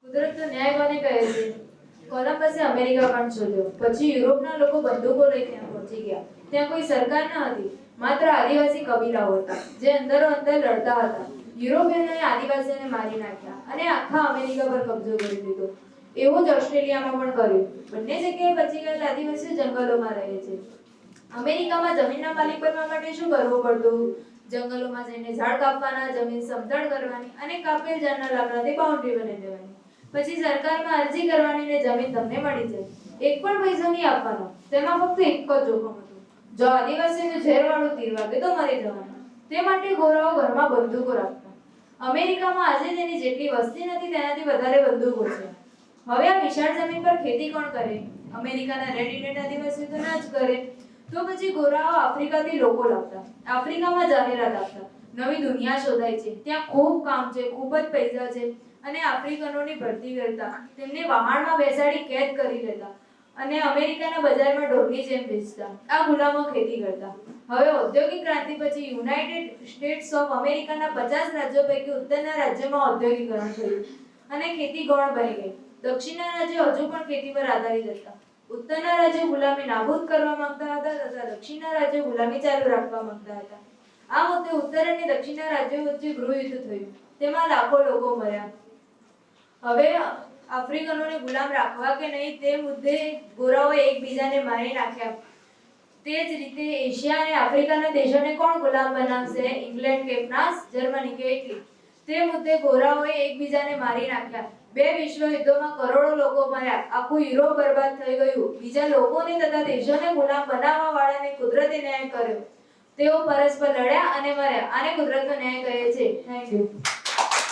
કુદરતનો ન્યાય કોને કહે છે? કોલંબસે અમેરિકા પણ શોધ્યો. પછી યુરોપના લોકો બંદૂકો લઈ ત્યાં પહોંચી ગયા. ત્યાં કોઈ સરકાર ન હતી, માત્ર આદિવાસી કબીલાઓ હતા જે અંદરો અંદર લડતા હતા. યુરોપિયનોએ આદિવાસીઓને મારી નાખ્યા અને આખા અમેરિકા પર કબજો કરી લીધો. એવું જ ઓસ્ટ્રેલિયામાં પણ કર્યું. બંને જગ્યાએ બચી ગયેલા આદિવાસીઓ જંગલોમાં રહે છે. અમેરિકામાં જમીનના માલિક બનવા માટે શું કરવું પડતું? જંગલોમાં જઈને ઝાડ કાપવાના, જમીન સમતળ કરવાની અને કાપેલ ઝાડના લાકડાથી બાઉન્ડ્રી બનાવી દેવાની. પછી સરકારમાં અરજી કરવાની ને જમીન તમને મળી જાય. એક પણ પૈસો નહીં આપવાનો. તેમાં ફક્ત એક જ જોખમ હતું. જો આદિવાસીને ઝેરવાળું તીર વાગે તો મરી જવાના. તે માટે ગોરાઓ ઘરમાં બંદૂકો રાખતા. અમેરિકામાં આજે તેની જેટલી વસ્તી નથી તેનાથી વધારે બંદૂકો છે. હવે આ વિશાળ જમીન પર ખેતી કોણ કરે? અમેરિકાના રેડ ઇન્ડિયન આદિવાસીઓ તો ના જ કરે. તો પછી ગોરાઓ આફ્રિકાથી લોકો લાવતા. આફ્રિકામાં જાહેરાત આપતા. નવી દુનિયા શોધાય છે, ત્યાં ખૂબ કામ છે, ખૂબ જ પૈસા છે અને આફ્રિકનોની ભરતી કરતા. તેમને વહાણમાં બેસાડી કેદ કરી લેતા અને અમેરિકાના બજારમાં ઢોરની જેમ વેચતા. આ ગુલામો ખેતી કરતા. હવે ઔદ્યોગિક ક્રાંતિ પછી યુનાઇટેડ સ્ટેટ્સ ઓફ અમેરિકાના 50 રાજ્યો પૈકી ઉત્તરના રાજ્યોમાં ઔદ્યોગિકરણ થયું અને ખેતી ગૌણ બની ગઈ. દક્ષિણના રાજ્યો હજુ પણ ખેતી પર આધારિત હતા. ઉત્તરના રાજ્યો ગુલામી નાબૂદ કરવા માંગતા હતા તથા દક્ષિણના રાજ્યો ગુલામી ચાલુ રાખવા માંગતા હતા. આ મુદ્દે ઉત્તર અને દક્ષિણના રાજ્યો વચ્ચે ગૃહયુદ્ધ થયું. તેમાં લાખો લોકો મર્યા. હવે આફ્રિકનોને ગુલામ રાખવા કે નહીં તે મુદ્દે ગોરાઓએ એકબીજાને મારી નાખ્યા. તે જ રીતે એશિયા અને આફ્રિકાના દેશોને કોણ ગુલામ બનાવશે? ઇંગ્લેન્ડ કે ફ્રાન્સ, જર્મની કે ઇટલી? તે મુદ્દે ગોરાઓએ એકબીજાને મારી નાખ્યા. 2 વિશ્વ યુદ્ધોમાં કરોડો લોકો મર્યા. આખું યુરોપ બરબાદ થઈ ગયું. બીજા લોકોને તથા દેશોને ગુલામ બનાવવા વાળાને કુદરતી ન્યાય કર્યો. તેઓ પરસ્પર લડ્યા અને મર્યા. આને કુદરતનો ન્યાય કહે છે. Thank you.